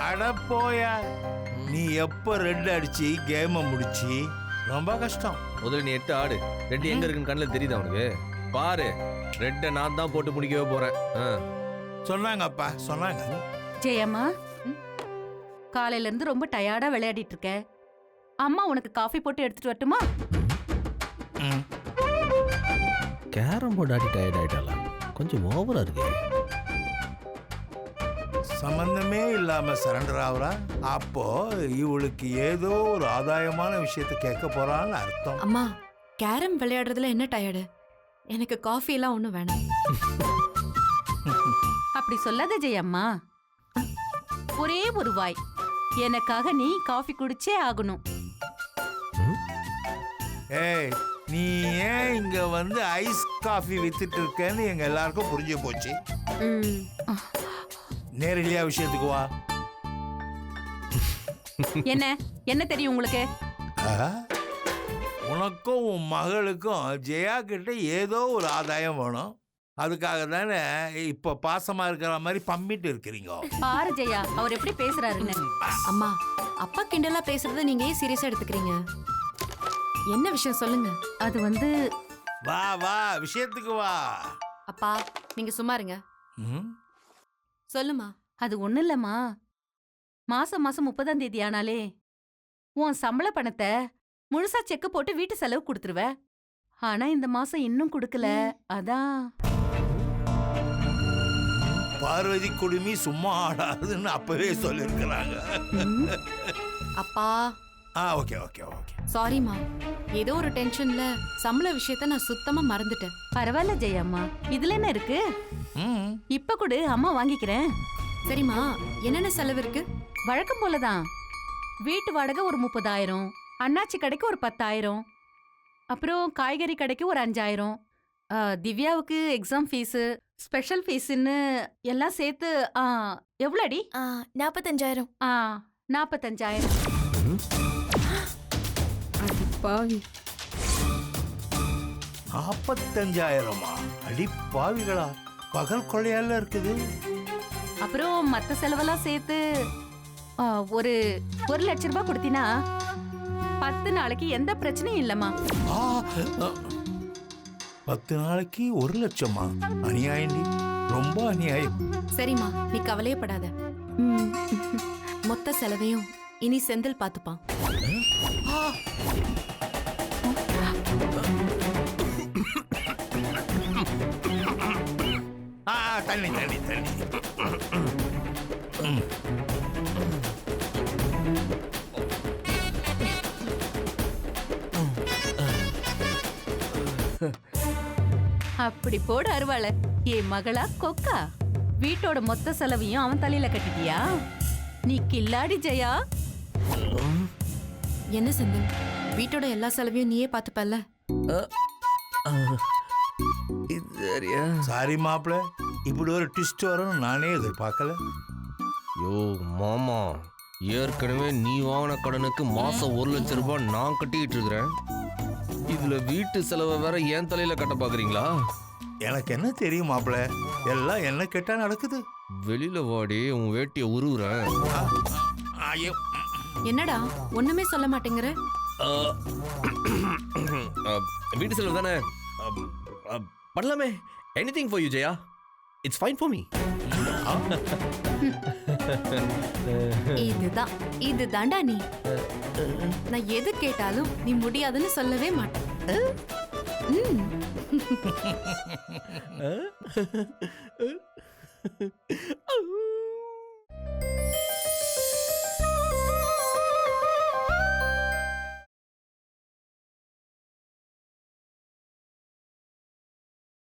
அட போயா, நீ எப்ப ரெட் அடிச்சு கேம முடிச்சு? ரொம்ப கஷ்டம். முதல்ல நீ 8 ஆடு. ரெட் எங்க இருக்குன்னு கண்ணில் தெரியுதா உனக்கு? பாரு, ரெட்டை நான் தான் போட்டு முடிக்கவே போறேன். சொன்னாங்கப்பா, சொன்னாங்க. ஜெயம்மா, காலையில இருந்து ரொம்ப டயர்டா விளையாடிட்டு இருக்க. அம்மா உனக்கு காஃபி போட்டு எடுத்துட்டு வரட்டுமா? கேரம் போர்டு ஆடி டயர்ட் ஆயிட்டாளா? கொஞ்சம் ஓவரா இருக்கு. சம்பந்தமே இல்லாம சரண்டர் ஆகுறா. அப்போ இவளுக்கு ஏதோ ஒரு ஆதாயமான விஷயத்தை கேட்க போறான்னு அர்த்தம். அம்மா, கேரம் விளையாடுறதுல என்ன டயர்டு? எனக்கு காஃபி எல்லாம் ஒண்ணும் வேணாம். அப்படி சொல்லாத ஜெயம்மா. ஒரே ஒரு வாய் எனக்காக நீ காஃபி குடிச்சே ஆகணும். ஏய், நீ ஏன் இங்க வந்து ஐஸ் காஃபி வித்துட்டு இருக்கேன்னு எங்க எல்லாருக்கும் புரிஞ்சு போச்சு. நேரடியா விஷயத்துக்கு வா. என்ன என்ன தெரியும் உங்களுக்கு? உனக்கும் உன் மகளுக்கும் ஜெயா கிட்ட ஏதோ ஒரு ஆதாயம் வேணும். அதுக்காக தானே இப்ப பாசமா இருக்கிற மாதிரி பம்பிட்டு இருக்கிறீங்க. பாரு ஜெயா, அவர் எப்படி பேசுறாருன்னு. அம்மா, அப்பா கிண்டலா பேசுறத நீங்க ஏன் சீரியஸா எடுத்துக்கிறீங்க? என்ன விஷயம் சொல்லுங்க. அது வந்து வா வா, விஷயத்துக்கு வா. அப்பா, நீங்க சும்மா இருங்க. சொல்லுமா. அது ஒண்ணு இல்லம்மா. மாசம் 30ஆம் தேதி ஆனாலே உன் சம்பள பணத்தை முழுசா செக் போட்டு வீட்டு செலவு கொடுத்துருவ. ஆனா இந்த மாசம் இன்னும் கொடுக்கல. அதான். பார்வதி குடுமி சும்மா ஆடாதுன்னு அப்பவே சொல்லிருக்கிறாங்க. அப்பா. Okay okay okay. சாரிமா, ஏதோ ஒரு டென்ஷன்ல சம்பள விஷயத்த நான் சுத்தமா மறந்துட்டேன். பரவாயில்ல ஜெயம்மா, இதுல என்ன இருக்கு? இப்ப கூட அம்மா வாங்கிக்கிறேன். சரிம்மா, என்னென்ன செலவு இருக்கு? வழக்கம் போலதான். வீட்டு வாடகை ஒரு 30,000, அண்ணாச்சி கடைக்கு ஒரு 10,000, அப்புறம் காய்கறி கடைக்கு ஒரு 5,000, திவ்யாவுக்கு எக்ஸாம் ஃபீஸு, ஸ்பெஷல் ஃபீஸ்ன்னு எல்லாம் சேர்த்து எவ்வளோ அடி? 45,000. 45,000. பாவி, 45,000மா? அடி பாவிகளா, பகல் கொள்ளையால இருக்குது. அப்புறம் மத்த செலவெல்லாம் சேர்த்து ஒரு 1 லட்சம் ரூபாய் கொடுத்தினா 10 நாளைக்கு எந்த பிரச்சனையும் இல்லம்மா. 10 நாளைக்கு 1 லட்சமா? அநியாயண்டி, ரொம்ப அநியாயம். சரிம்மா, நீ கவலையப்படாத. மொத்த செலவையும் இனி செந்தில் பாத்துப்பான். தண்ணி தண்ணி தண்ணி. அப்படி போடு அருவாள. என் மகளா கொக்கா. வீட்டோட மொத்த செலவையும் அவன் தலையில கட்டிட்டியா? நீ கில்லாடி ஜெயா. என்ன செந்தில், வீட்டோட எல்லா செலவையும் நீயே பாத்துப்பல்ல? சாரி மாப்பிள, இப்படி ஒரு ட்விஸ்ட் வரும்னு நானே எதிர்பார்க்கல. யோ மாமா, ஏற்கனவே நீ வாங்கின கடனுக்கு மாசம் 1 லட்சம் ரூபாய் நான் கட்டிக்கிட்டு இருக்கிறேன். இதுல வீட்டு செலவை வேற என் தலையில கட்ட பாக்குறீங்களா? எனக்கு என்ன தெரியும் மாப்பிள, எல்லாம் என்ன கேட்டா நடக்குது. வெளியில வாடி, உன் வேட்டிய உருவுறேன். என்னடா ஒண்ணுமே சொல்ல மாட்டேங்கிற? வீட்டு செலவு தானே, பண்ணலாமே. Anything for you Jaya, it's fine for me. இதுதான்டா நீ. நான் எது கேட்டாலும் நீ முடியாதுன்னு சொல்லவே மாட்டேன்.